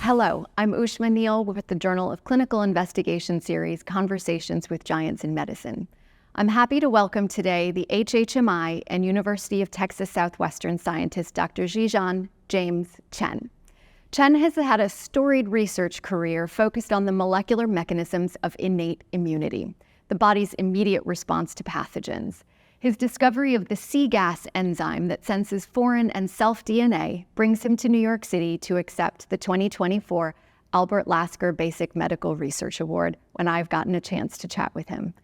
Hello, I'm Ushma Neal with the Journal of Clinical Investigation series, Conversations with Giants in Medicine. I'm happy to welcome today the HHMI and University of Texas Southwestern scientist Dr. Zhijian James Chen. Chen has had a storied research career focused on the molecular mechanisms of innate immunity, the body's immediate response to pathogens. His discovery of the cGAS enzyme that senses foreign and self-DNA brings him to New York City to accept the 2024 Albert Lasker Basic Medical Research Award when I've gotten a chance to chat with him.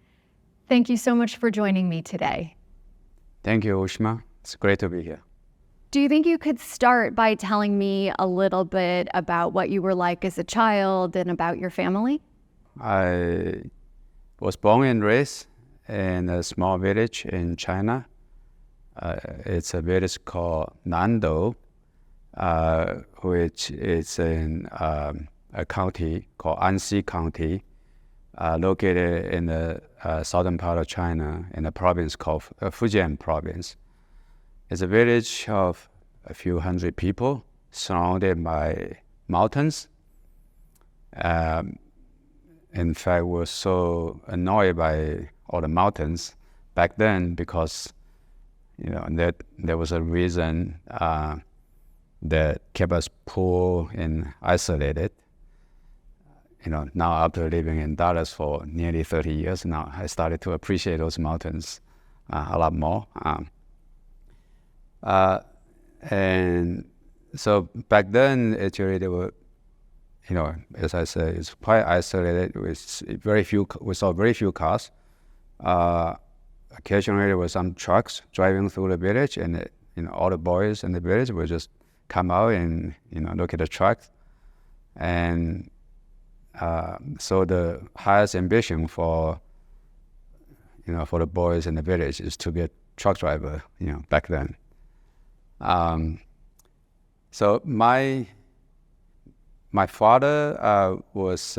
Thank you so much for joining me today. Thank you, Ushma. It's great to be here. Do you think you could start by telling me a little bit about what you were like as a child and about your family? I was born and raised in a small village in China. It's a village called Nandou, which is in a county called Anxi County, located in the southern part of China in a province called Fujian Province. It's a village of a few hundred people surrounded by mountains. In fact, we're so annoyed by all the mountains back then because, that there was a reason that kept us poor and isolated. Now after living in Dallas for nearly 30 years now, I started to appreciate those mountains a lot more. And so back then, actually, they were, as I said, it's quite isolated. We saw very few cars. Occasionally there were some trucks driving through the village, and all the boys in the village would just come out and look at the trucks. And so the highest ambition for the boys in the village is to be a truck driver. Back then. So my father was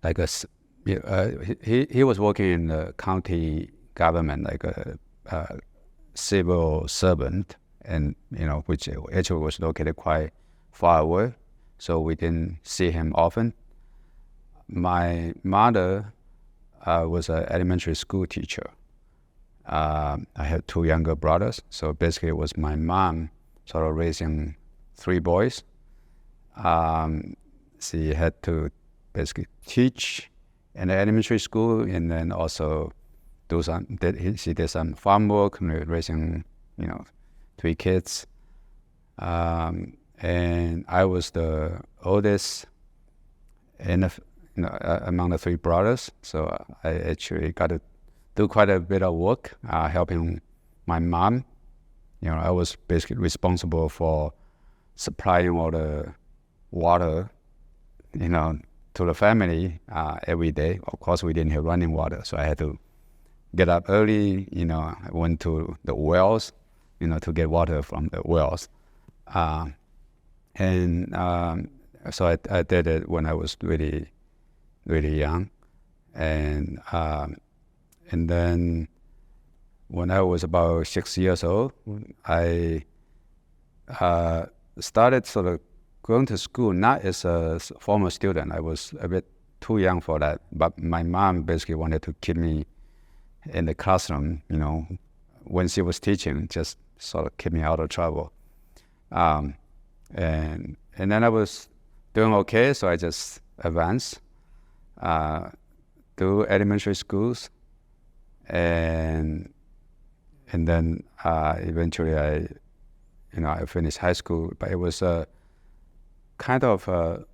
like he was working in the county government, like a civil servant, and which actually was located quite far away, so we didn't see him often. My mother was an elementary school teacher. I had two younger brothers, so basically it was my mom sort of raising three boys. She had to basically teach in the elementary school, and then also she did some farm work, raising three kids. And I was the oldest among the three brothers, so I actually got to do quite a bit of work helping my mom. I was basically responsible for supplying all the water, to the family every day. Of course, we didn't have running water, so I had to get up early. I went to the wells, to get water from the wells. So I did it when I was really, really young. And then when I was about 6 years old, I started sort of going to school, not as a former student. I was a bit too young for that, but my mom basically wanted to keep me in the classroom, when she was teaching, just sort of keep me out of trouble. And then I was doing okay, so I just advanced through elementary schools, and then eventually I finished high school, but it was a kind of a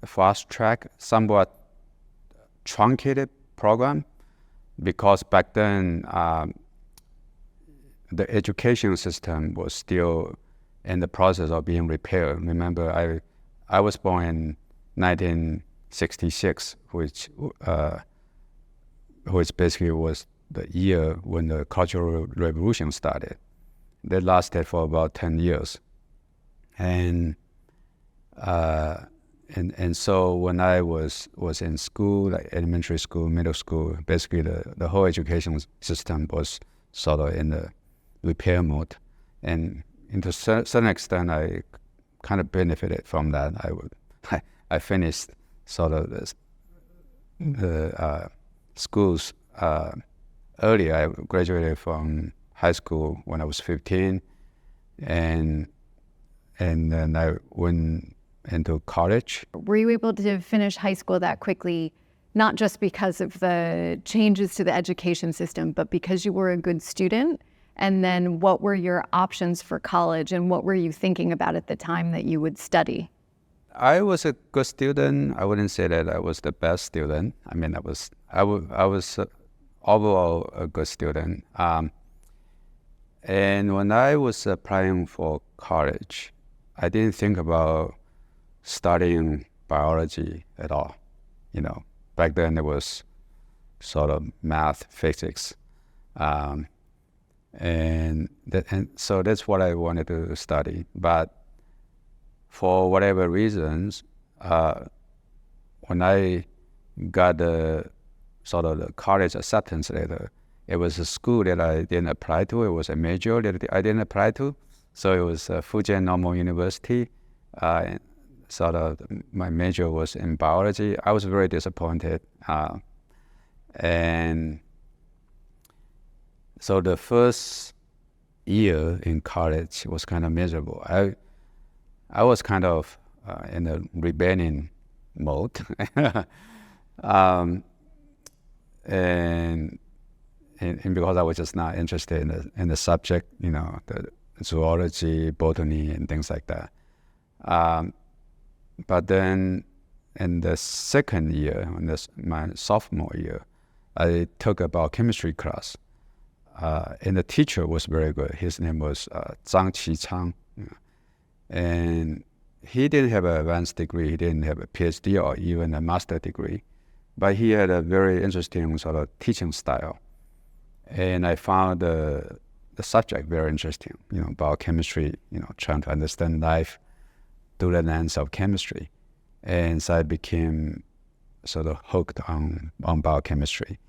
fast track, somewhat truncated program, because back then the education system was still in the process of being repaired. Remember, I was born in 1966, which basically was the year when the Cultural Revolution started. That lasted for about 10 years. And so when I was in school, like elementary school, middle school, basically the whole education system was sort of in the repair mode. And to a certain extent, I kind of benefited from that. I finished sort of the schools early. I graduated from high school when I was 15, and then I went into college. Were you able to finish high school that quickly, not just because of the changes to the education system, but because you were a good student? And then what were your options for college, and what were you thinking about at the time that you would study? I was a good student. I wouldn't say that I was the best student. I mean, I was overall a good student. And when I was applying for college, I didn't think about studying biology at all. You know, back then it was sort of math, physics, and so that's what I wanted to study. But for whatever reasons, when I got the sort of the college acceptance letter, it was a school that I didn't apply to. It was a major that I didn't apply to. So it was Fujian Normal University. Sort of my major was in biology. I was very disappointed. And so the first year in college was kind of miserable. I was kind of in a rebellion mode. And because I was just not interested in the subject, you know, the zoology, botany, and things like that. But then in the second year, my sophomore year, I took a biochemistry class. And the teacher was very good. His name was Zhang Qichang. And he didn't have an advanced degree. He didn't have a PhD or even a master degree. But he had a very interesting sort of teaching style. And I found the subject very interesting, you know, biochemistry, you know, trying to understand life through the lens of chemistry. And so I became sort of hooked on biochemistry.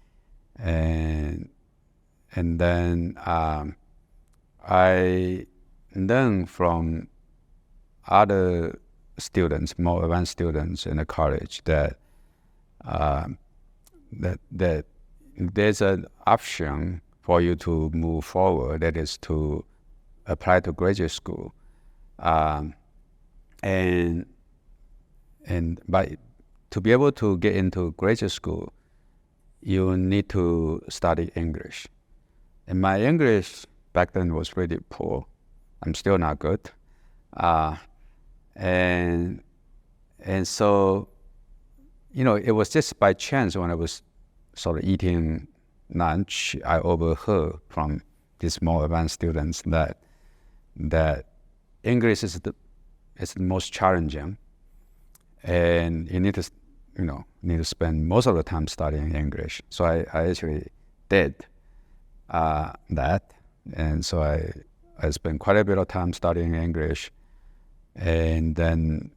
And then I learned from other students, more advanced students in the college, that there's an option for you to move forward, that is to apply to graduate school. But to be able to get into graduate school, you need to study English. And my English back then was really poor. I'm still not good. And so, you know, it was just by chance when I was sort of eating lunch, I overheard from these more advanced students that English is the most challenging, and you need to, you know, spend most of the time studying English. So I actually did that, and so I spent quite a bit of time studying English, and then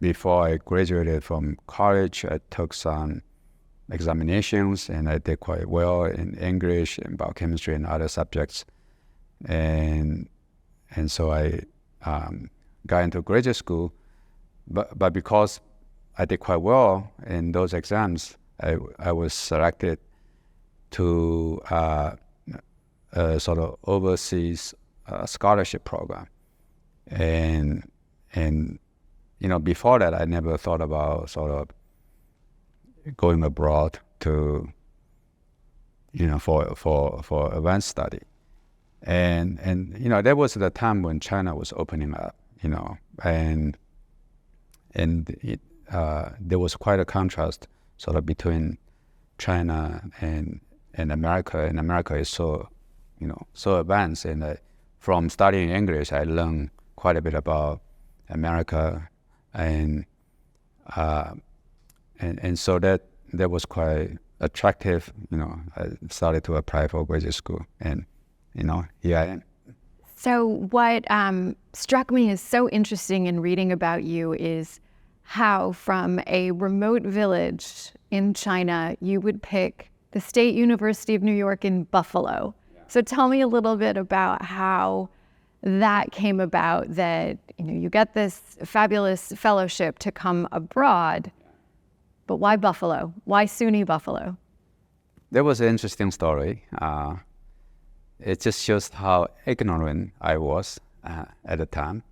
before I graduated from college, I took some examinations, and I did quite well in English and biochemistry and other subjects, and so I got into graduate school, but because I did quite well in those exams, I was selected to a sort of overseas scholarship program, and you know, before that I never thought about sort of going abroad to, you know, for advanced study, and you know, that was the time when China was opening up, you know, and there was quite a contrast sort of between China and America. And America is so, you know, so advanced. And from studying English, I learned quite a bit about America, and so that was quite attractive. You know, I started to apply for graduate school, and you know, here I am. So what struck me as so interesting in reading about you is how from a remote village in China, you would pick the State University of New York in Buffalo. Yeah. So tell me a little bit about how that came about, that you get this fabulous fellowship to come abroad, but why Buffalo? Why SUNY Buffalo? There was an interesting story. It just shows how ignorant I was at the time.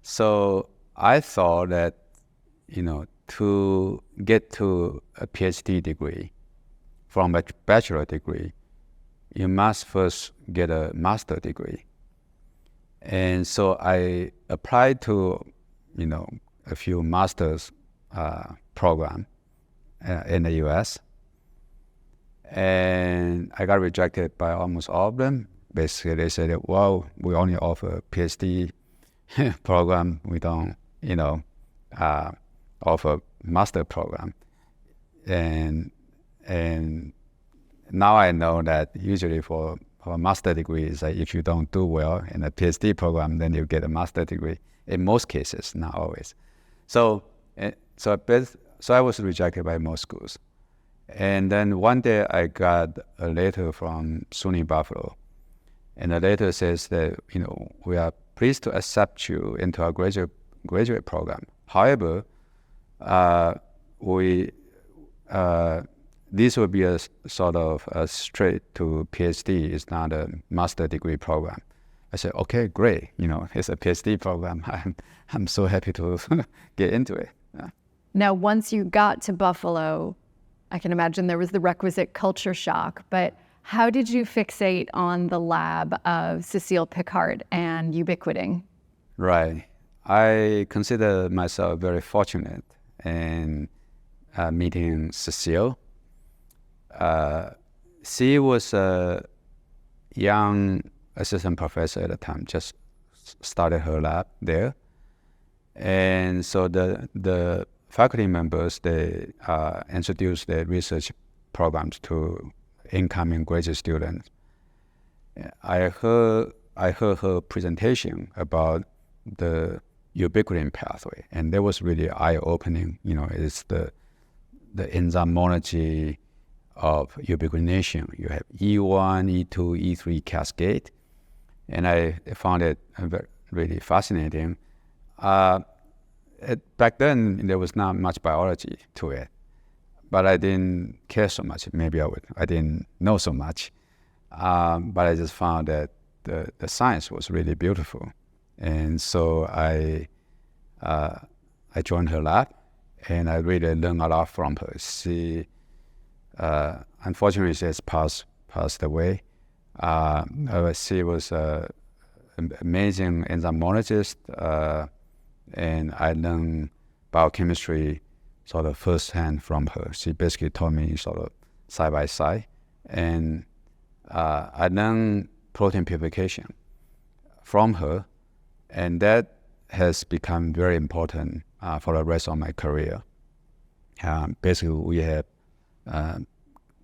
So I thought that, to get to a PhD degree from a bachelor degree, you must first get a master degree. And so I applied to, a few master's program in the U.S. And I got rejected by almost all of them. Basically, they said, well, we only offer PhD program. We don't, offer master program. And now I know that usually for a master degree, is like if you don't do well in a PhD program, then you get a master degree. In most cases, not always. So I was rejected by most schools. And then one day I got a letter from SUNY Buffalo, and the letter says that we are pleased to accept you into our graduate program. However, this will be a sort of a straight to PhD. It's not a master degree program. I said, okay, great. It's a PhD program. I'm so happy to get into it. Yeah. Now, once you got to Buffalo, I can imagine there was the requisite culture shock, but how did you fixate on the lab of Cécile Piccart and ubiquitin? Right. I consider myself very fortunate in meeting Cécile. She was a young assistant professor at the time, just started her lab there. And so the faculty members, they introduced their research programs to incoming graduate students. I heard her presentation about the ubiquitin pathway, and that was really eye-opening. It's the enzymology of ubiquitination. You have E1, E2, E3 cascade, and I found it really fascinating. Back then, there was not much biology to it, but I didn't care so much. Maybe I didn't know so much, but I just found that the science was really beautiful. And so I joined her lab, and I really learned a lot from her. She, unfortunately, she has passed away. She was an amazing enzymologist, and I learned biochemistry sort of firsthand from her. She basically taught me sort of side by side, and I learned protein purification from her. And that has become very important for the rest of my career. Basically, we have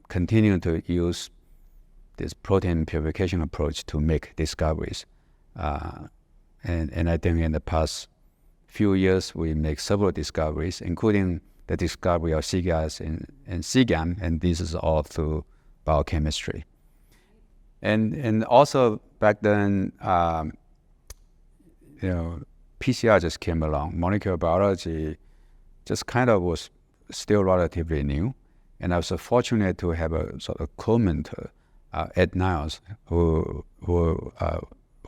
continued to use this protein purification approach to make discoveries. And I think in the past few years, we make several discoveries, including the discovery of cGAS and cGAM, and this is all through biochemistry. And also back then, PCR just came along. Molecular biology just kind of was still relatively new. And I was fortunate to have a sort of co-mentor, Ed Niles, who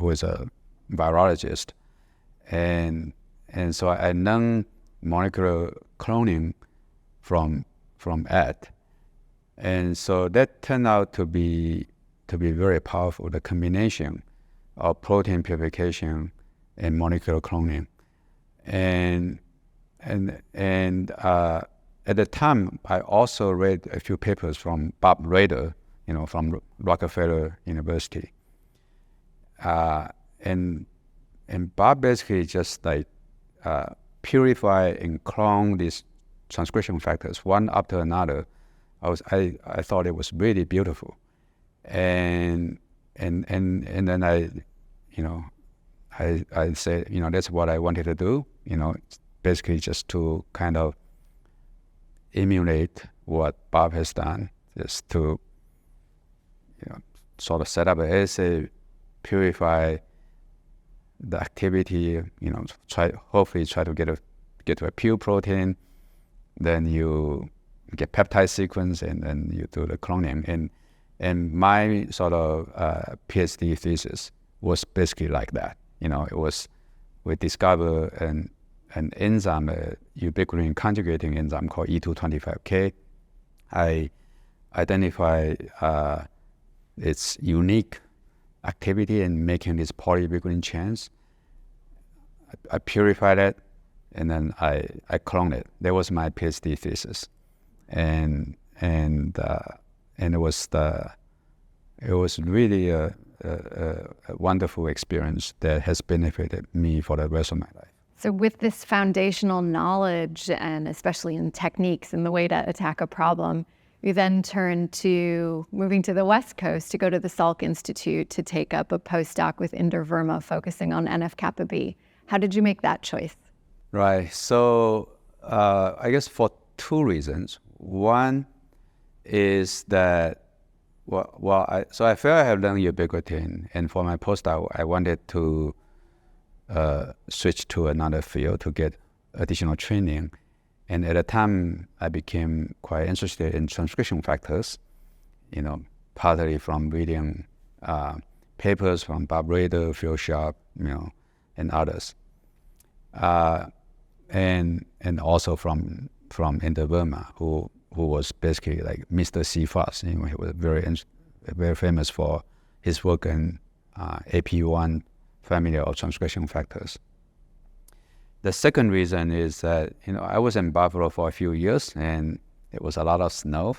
is a virologist. And so I learned molecular cloning from Ed. And so that turned out to be very powerful, the combination of protein purification and molecular cloning. And at the time, I also read a few papers from Bob Rader, from Rockefeller University. And Bob basically just purify and clone these transcription factors one after another. I thought it was really beautiful. And then I said, that's what I wanted to do, basically just to kind of emulate what Bob has done, just to, sort of set up an assay, purify the activity, hopefully try to get to a pure protein. Then you get peptide sequence, and then you do the cloning. And my sort of PhD thesis was basically like that. We discover an enzyme, a ubiquitin conjugating enzyme called E225K. I identify its unique activity in making these polyubiquitin chains. I purified it, and then I cloned it. That was my PhD thesis, and it was really a wonderful experience that has benefited me for the rest of my life. So with this foundational knowledge, and especially in techniques and the way to attack a problem, you then turned to moving to the West Coast to go to the Salk Institute to take up a postdoc with Inder Verma focusing on NF-kappa B. How did you make that choice? Right. So I guess for two reasons. One is that, I feel I have learned ubiquitin, and for my postdoc, I wanted to switch to another field to get additional training. And at the time, I became quite interested in transcription factors, partly from reading papers from Bob Rader, Phil Sharp, and others. And also from Inder Verma, who was basically like Mr. CFAS. He was very famous for his work in AP1 family of transcription factors. The second reason is that I was in Buffalo for a few years, and it was a lot of snow,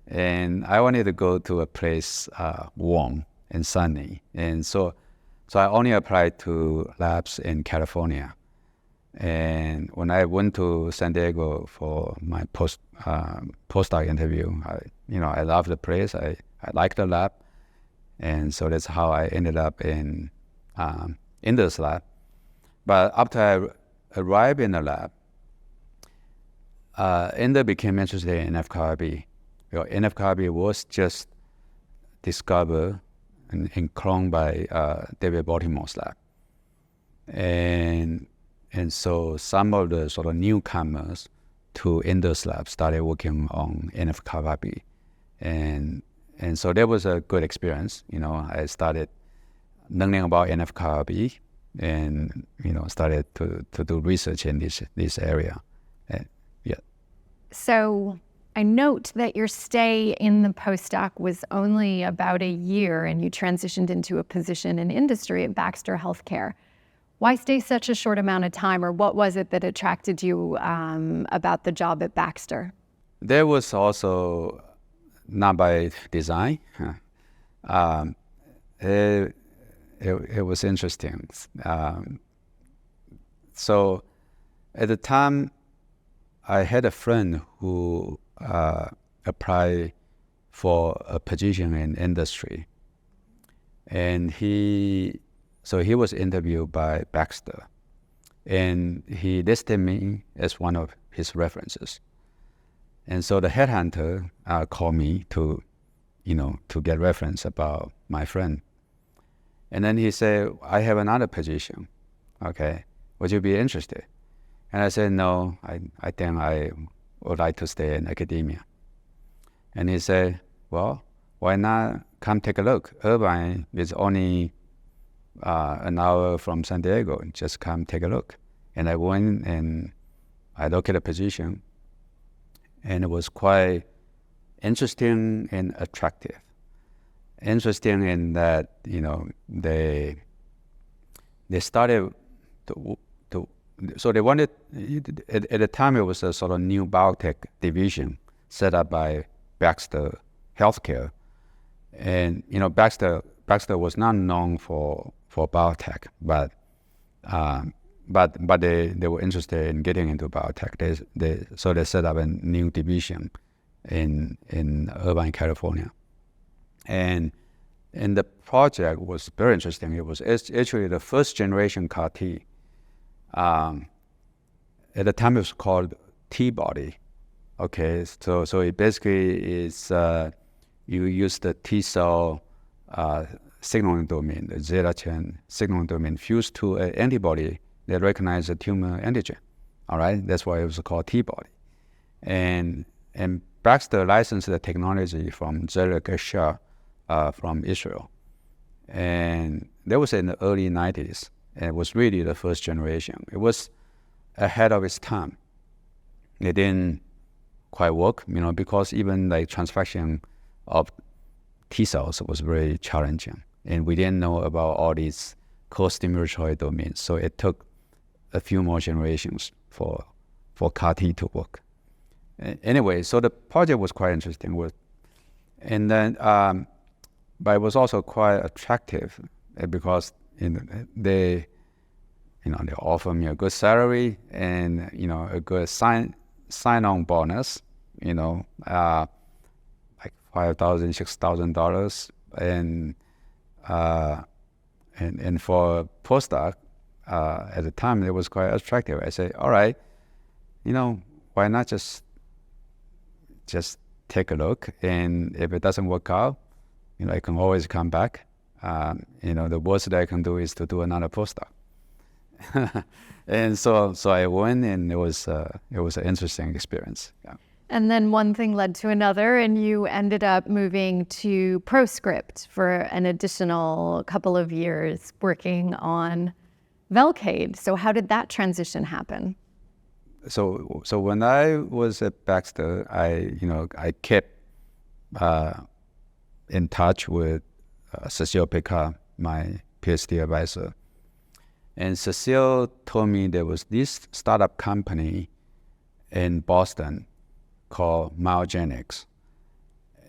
and I wanted to go to a place warm and sunny, and so I only applied to labs in California. And when I went to San Diego for my postdoc interview, I loved the place. I liked the lab, and so that's how I ended up in this lab. But after I arrived in the lab, Inder became interested in NF-kappa B. NF-kappa B was just discovered and cloned by David Baltimore's lab, and so some of the sort of newcomers to Inder's lab started working on NF-kappa B, and so that was a good experience. I started learning about NF-kappa B, and started to do research in this area. Yeah. So I note that your stay in the postdoc was only about a year, and you transitioned into a position in industry at Baxter Healthcare. Why stay such a short amount of time, or what was it that attracted you about the job at Baxter? That was also not by design. It was interesting. So at the time, I had a friend who applied for a position in industry, and he was interviewed by Baxter, and he listed me as one of his references. And so the headhunter called me to get reference about my friend. And then he said, I have another position. Okay, would you be interested? And I said, no, I think I would like to stay in academia. And he said, well, why not come take a look? Irvine is only an hour from San Diego. Just come take a look. And I went and I looked at the position, and it was quite interesting and attractive. Interesting in that they started so they wanted, at the time it was a sort of new biotech division set up by Baxter Healthcare, and Baxter was not known for biotech, but they were interested in getting into biotech. So they set up a new division in Irvine, California, and the project was very interesting. It was actually the first generation CAR T. At the time it was called T-body. Okay, so it basically is you use the T cell signaling domain, the zeta chain signaling domain fused to an antibody that recognizes the tumor antigen. All right, that's why it was called T-body. And Baxter licensed the technology from Zerah Gesher from Israel. And that was in the early 90s. And it was really the first generation. It was ahead of its time. It didn't quite work, because even like transfection of T cells was very challenging. And we didn't know about all these co-stimulatory domains. So it took a few more generations for CAR T to work. Anyway, so the project was quite interesting. And then, but it was also quite attractive because they offer me a good salary and a good sign-on bonus, like $5,000, $6,000, and for a postdoc at the time it was quite attractive. I said, all right, why not just take a look, and if it doesn't work out, I can always come back. The worst that I can do is to do another postdoc. And so I went, and it was an interesting experience. Yeah. And then one thing led to another, and you ended up moving to ProScript for an additional couple of years working on Velcade. So how did that transition happen? So when I was at Baxter, I kept in touch with Cecile Picard, my PhD advisor. And Cecile told me there was this startup company in Boston called MyoGenics.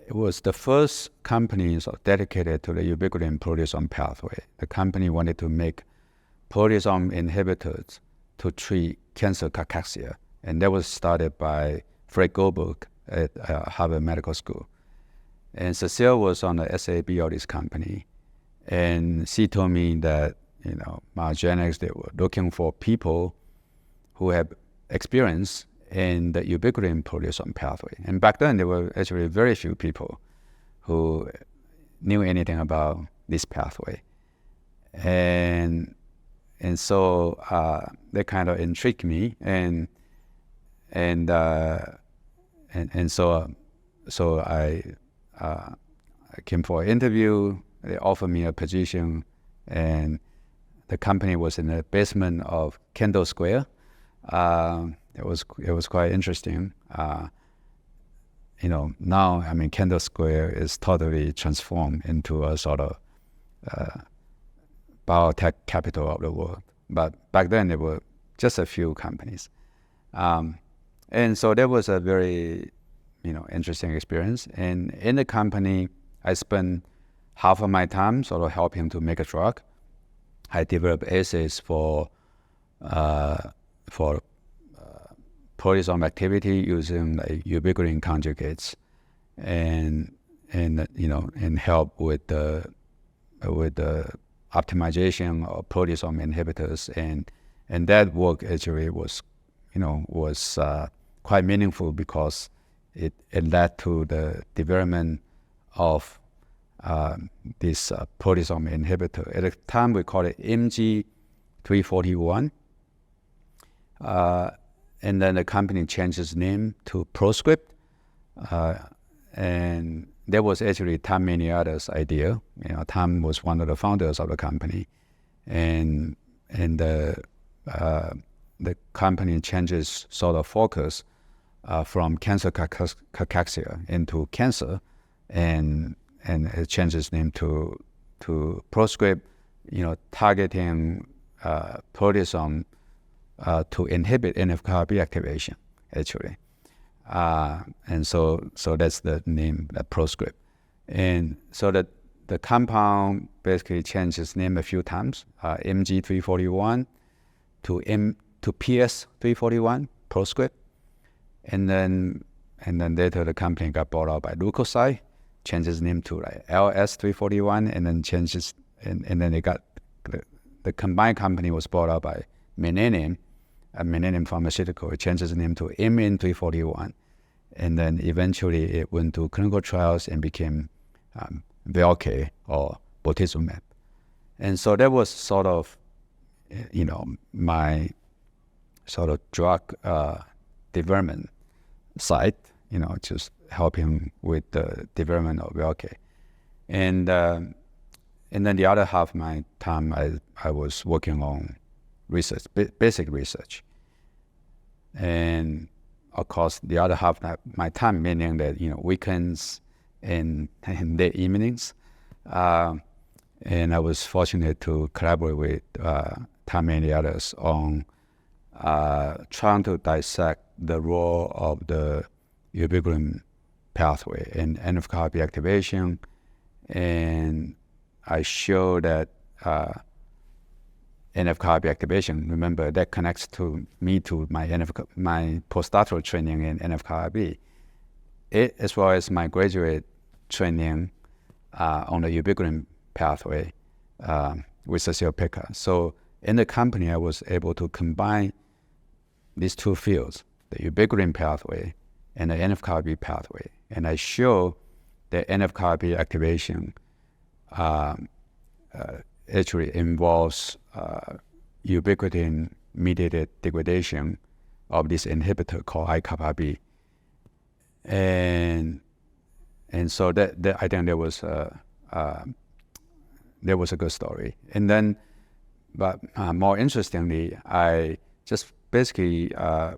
It was the first company dedicated to the ubiquitin proteasome pathway. The company wanted to make proteasome inhibitors to treat cancer cachexia. And that was started by Fred Goldberg at Harvard Medical School. And Cecile was on the SAB of this company. And she told me that, MyoGenics, they were looking for people who have experience in the ubiquitin proteasome pathway. And back then, there were actually very few people who knew anything about this pathway. And so that kind of intrigued me. And so I came for an interview. They offered me a position, and the company was in the basement of Kendall Square. It was quite interesting. Now, Kendall Square is totally transformed into a sort of biotech capital of the world. But back then, there were just a few companies. And so that was a very, interesting experience. And in the company, I spent half of my time sort of helping to make a drug. I developed assays for proteasome activity using like ubiquitin conjugates, and help with the optimization of proteasome inhibitors, and that work actually was quite meaningful because it led to the development of this proteasome inhibitor. At the time, we called it MG341. And then the company changed its name to ProScript. And that was actually Tom Miniata's idea. Tom was one of the founders of the company. And the company changes sort of focus from cancer cachexia into cancer, and it changed its name to ProScript, targeting proteasome to inhibit NF-κB activation, actually. And so that's the name, that ProScript. And so that the compound basically changed its name a few times, MG341 to PS341, ProScript. And then later the company got bought out by Leukocyte, changed its name to like LS341, and then and then the combined company was bought out by Millennium Pharmaceutical. It changed its name to MN341. And then eventually it went to clinical trials and became Velcade, or bortezomib. And so that was sort of, my sort of drug development side, just helping with the development of Velcade. And then the other half of my time, I was working on research, basic research. And of course, the other half of my time, meaning that, weekends and the evenings. And I was fortunate to collaborate with Tom and the others on trying to dissect the role of the ubiquitin pathway in NF-κB activation. And I show that NF-κB activation, remember, that connects to my postdoctoral training in NF-κB, as well as my graduate training on the ubiquitin pathway with Cecile Pickard. So in the company, I was able to combine these two fields, the ubiquitin pathway and the NF-κB pathway. And I show that NF-κB activation actually involves ubiquitin-mediated degradation of this inhibitor called IκB. And so that I think there was a good story. And then, but more interestingly, I just basically, I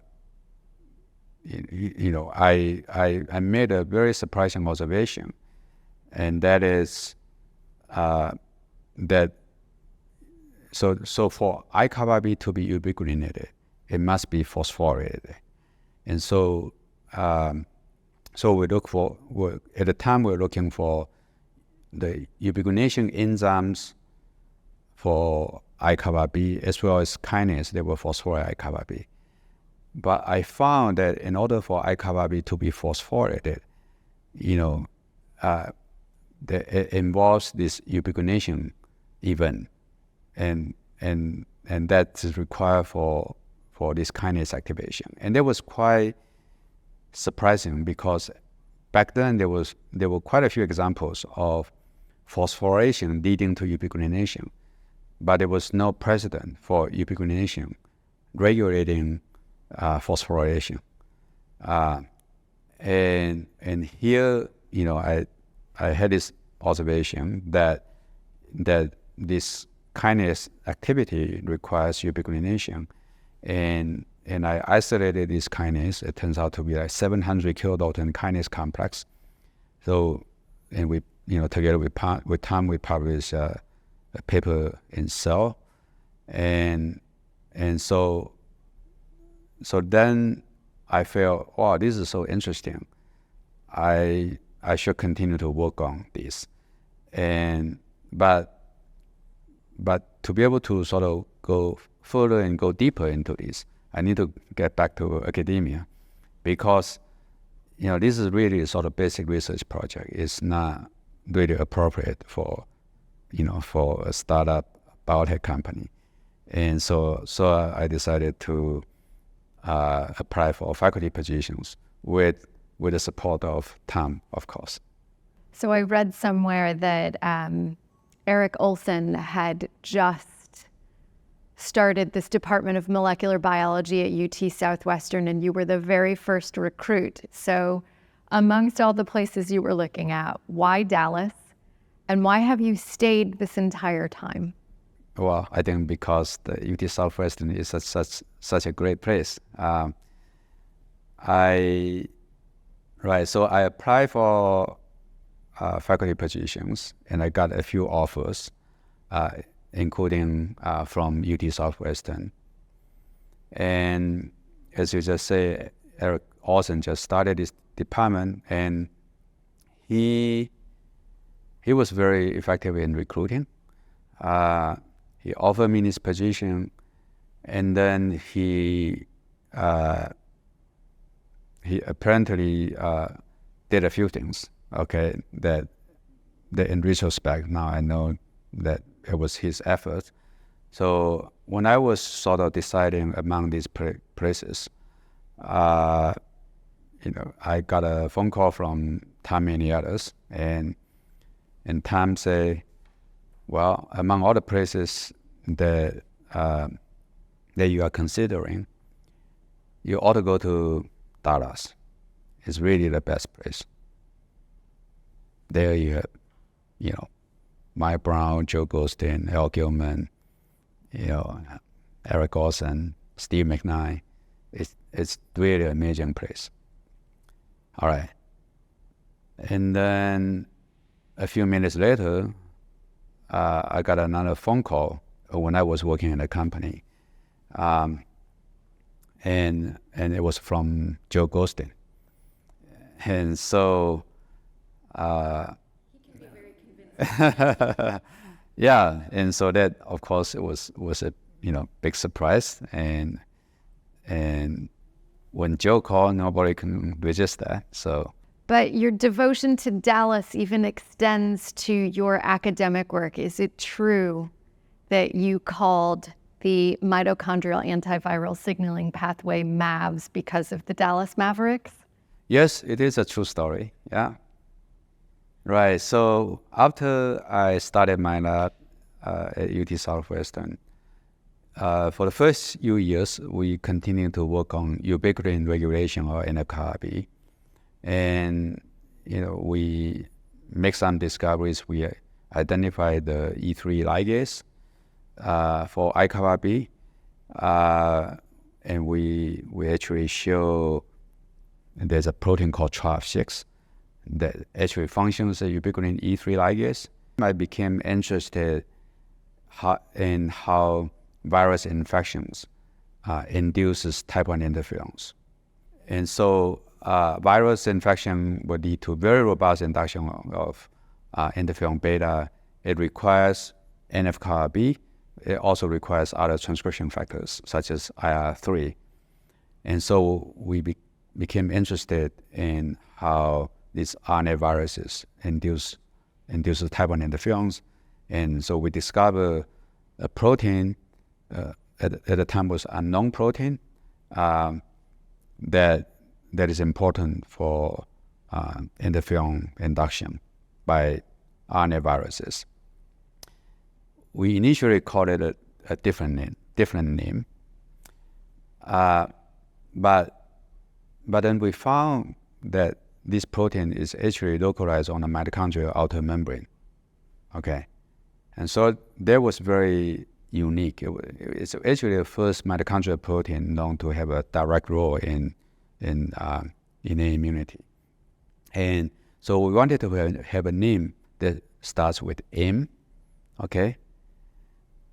made a very surprising observation, and that is that so for IcBB to be ubiquitinated, it must be phosphorylated. And so we look for, at the time we're looking for the ubiquitination enzymes for IcBB as well as kinase that will phosphorylate IcBB. But I found that in order for IcBB to be phosphorylated, that it involves this ubiquitination event, and that is required for this kinase activation. And that was quite surprising because back then there were quite a few examples of phosphorylation leading to ubiquitination, but there was no precedent for ubiquitination regulating phosphorylation. And here, I had this observation that this kinase activity requires ubiquitination, and I isolated this kinase. It turns out to be like 700 kilodalton kinase complex. So, and we, together with Tom, we published a paper in Cell, and so then I felt, wow, this is so interesting. I should continue to work on this, but to be able to sort of go further and go deeper into this, I need to get back to academia, because this is really a sort of basic research project. It's not really appropriate for for a startup biotech company, and so I decided to apply for faculty positions with the support of Tom, of course. So I read somewhere that Erik Olson had just started this Department of Molecular Biology at UT Southwestern, and you were the very first recruit. So amongst all the places you were looking at, why Dallas? And why have you stayed this entire time? Well, I think because the UT Southwestern is such a great place. So I applied for faculty positions, and I got a few offers, including from UT Southwestern. And as you just say, Erik Olson just started this department, and he was very effective in recruiting. He offered me this position, and then he apparently did a few things, that in retrospect, now I know that it was his effort. So when I was sort of deciding among these places, I got a phone call from Tom and the others, and Tom said, Well, among all the places that that you are considering, you ought to go to Dallas. It's really the best place. There you have, Mike Brown, Joe Goldstein, Al Gilman, Eric Olson, Steve McKnight. It's really an amazing place. All right. And then a few minutes later, I got another phone call when I was working in a company. And it was from Joe Goldstein. And so, He can be very convincing. yeah, and so that, of course, it was a big surprise. And when Joe called, nobody can resist that. So. But your devotion to Dallas even extends to your academic work. Is it true that you called the mitochondrial antiviral signaling pathway MAVS because of the Dallas Mavericks? Yes, it is a true story. Yeah. Right. So after I started my lab at UT Southwestern, for the first few years, we continued to work on ubiquitin regulation, or NF-κB. And, we make some discoveries. We identified the E3 ligase for ICARB. And we actually show there's a protein called TRAF6 that actually functions as ubiquitin E3 ligase. I became interested in how virus infections induces type 1 interferons. And so virus infection would lead to very robust induction of interferon beta. It requires NF-κB. It also requires other transcription factors such as IR3. And so we became interested in how these RNA viruses induce type 1 interferons. And so we discovered a protein, at the time was unknown protein, that is important for interferon induction by RNA viruses. We initially called it a different name, but then we found that this protein is actually localized on the mitochondrial outer membrane. Okay, and so that was very unique. It's actually the first mitochondrial protein known to have a direct role in innate immunity. And so we wanted to have a name that starts with M, okay?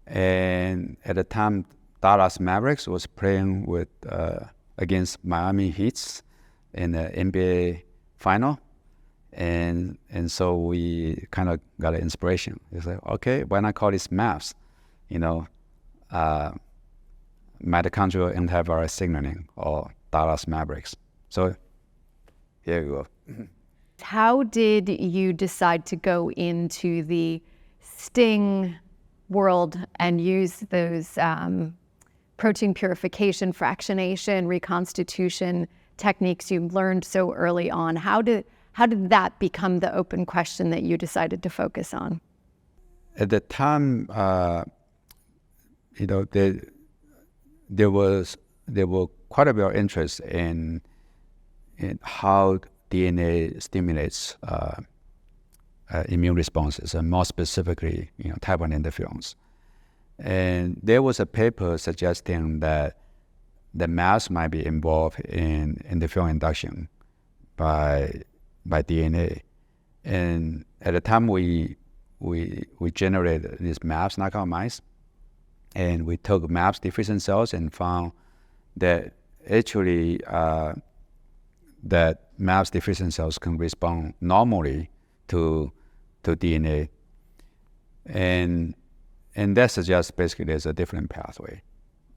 And at the time, Dallas Mavericks was playing with against Miami Heat in the NBA final. And so we kind of got an inspiration. It's like, okay, why not call this MAVS? Mitochondrial antiviral signaling, or Dallas Mavericks. So here you go. How did you decide to go into the STING world and use those protein purification, fractionation, reconstitution techniques you learned so early on? How did that become the open question that you decided to focus on? At the time, there were quite a bit of interest in how DNA stimulates immune responses, and more specifically, type 1 interferons. And there was a paper suggesting that the MAVS might be involved in interferon induction by DNA. And at the time, we generated these MAVS knockout mice, and we took MAVS deficient cells and found that actually that MAVS deficient cells can respond normally to DNA, and that suggests basically there's a different pathway,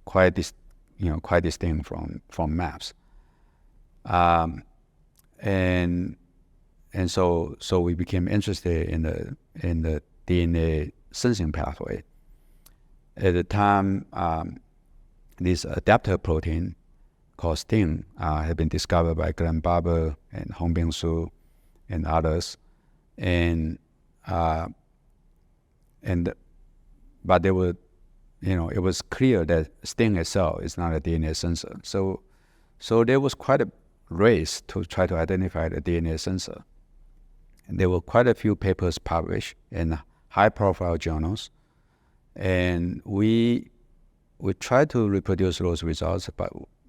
quite distinct from MAVS, and so we became interested in the DNA sensing pathway. At the time, this adapter protein called STING had been discovered by Glenn Barber and Hongbin Su and others. And but they were, it was clear that STING itself is not a DNA sensor. So there was quite a race to try to identify the DNA sensor. And there were quite a few papers published in high-profile journals, and we tried to reproduce those results,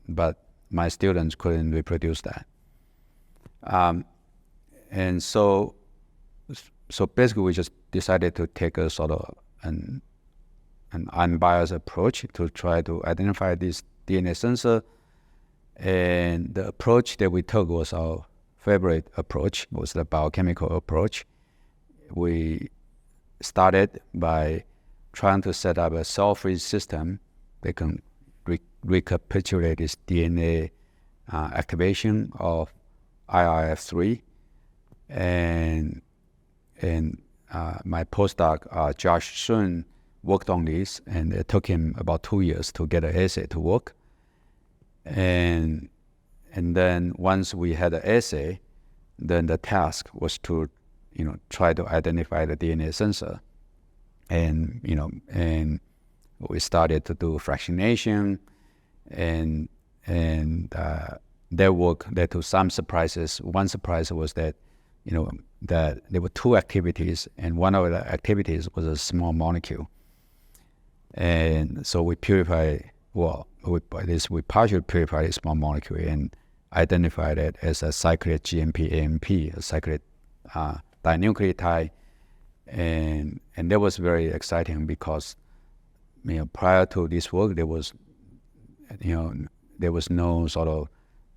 but my students couldn't reproduce that. And so basically, we just decided to take a sort of an unbiased approach to try to identify this DNA sensor. And the approach that we took was our favorite approach, was the biochemical approach. We started by trying to set up a cell-free system that can recapitulate this DNA activation of IRF3. And my postdoc, Josh Sun, worked on this, and it took him about 2 years to get an assay to work. And then once we had an assay, then the task was to, try to identify the DNA sensor. And we started to do fractionation, and their work led to some surprises. One surprise was that, that there were two activities, and one of the activities was a small molecule. And so we partially purified a small molecule and identified it as a cyclic GMP-AMP, a cyclic dinucleotide. And that was very exciting because, prior to this work, there was no sort of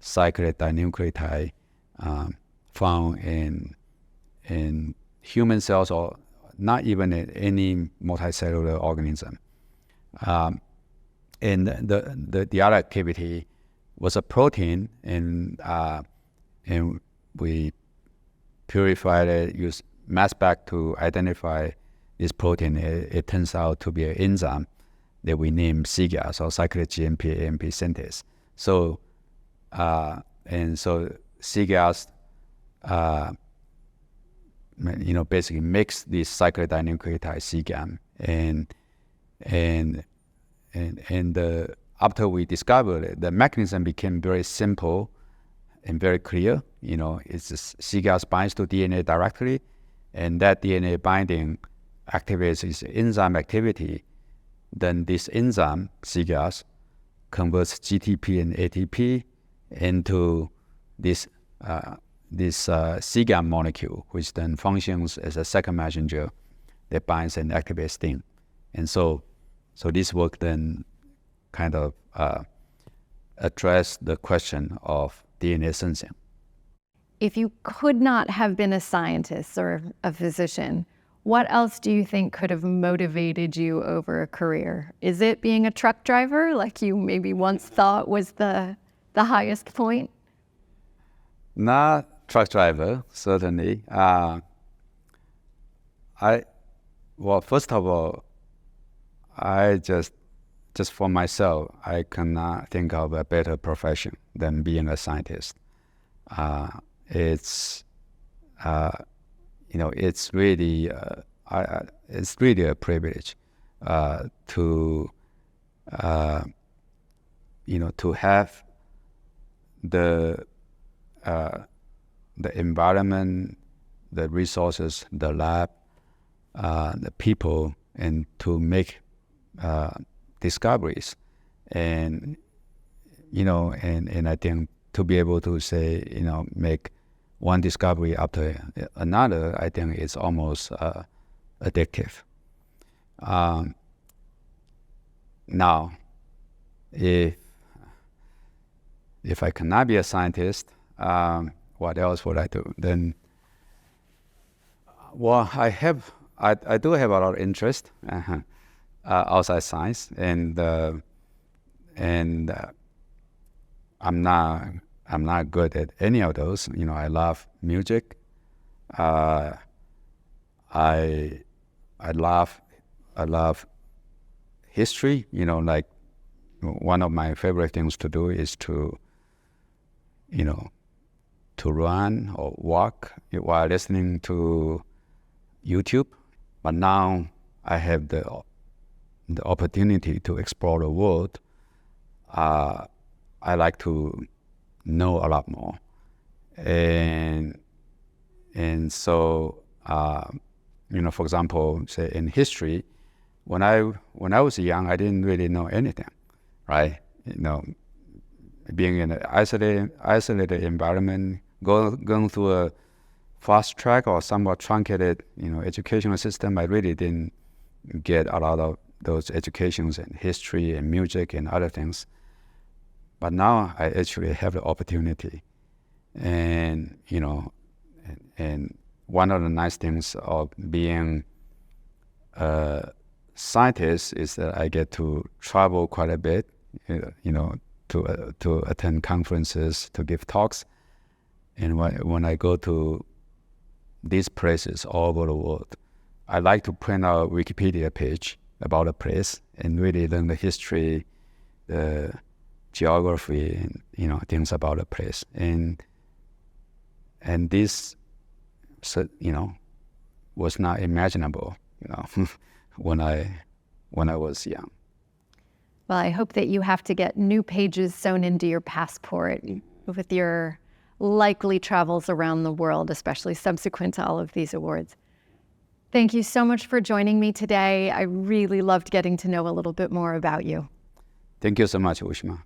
cyclic dinucleotide found in human cells, or not even in any multicellular organism. And the other activity was a protein, and we purified it, used mass spec to identify this protein. It turns out to be an enzyme that we named cGAS, or cyclic GMP-AMP synthase. So cGAS, basically makes this cyclic dinucleotide cGAM, and after we discovered it, the mechanism became very simple and very clear. It's just cGAS binds to DNA directly, and that DNA binding activates its enzyme activity. Then this enzyme, cGAS, converts GTP and ATP into this cGAM molecule, which then functions as a second messenger that binds and activates STING. And so this work then kind of addressed the question of DNA sensing. If you could not have been a scientist or a physician, what else do you think could have motivated you over a career? Is it being a truck driver, like you maybe once thought was the highest point? Not truck driver, certainly. First of all, I just for myself, I cannot think of a better profession than being a scientist. It's really a privilege to have the environment, the resources, the lab, the people, and to make discoveries, and I think to be able to say, make one discovery after another, I think it's almost addictive. Now, if I cannot be a scientist, what else would I do? Then, I do have a lot of interest outside science, and I'm not good at any of those. I love music. I love history. Like one of my favorite things to do is to run or walk while listening to YouTube. But now I have the opportunity to explore the world, I like to know a lot more. And so, for example, say in history, when I was young, I didn't really know anything, right? Being in an isolated environment, going through a fast track or somewhat truncated, educational system, I really didn't get a lot of those educations in history and music and other things. But now I actually have the opportunity, and and one of the nice things of being a scientist is that I get to travel quite a bit, to attend conferences, to give talks. And when I go to these places all over the world, I like to print out a Wikipedia page about a place and really learn the history, the geography, and things about a place. And this, was not imaginable, when I was young. Well, I hope that you have to get new pages sewn into your passport with your likely travels around the world, especially subsequent to all of these awards. Thank you so much for joining me today. I really loved getting to know a little bit more about you. Thank you so much, Ushma.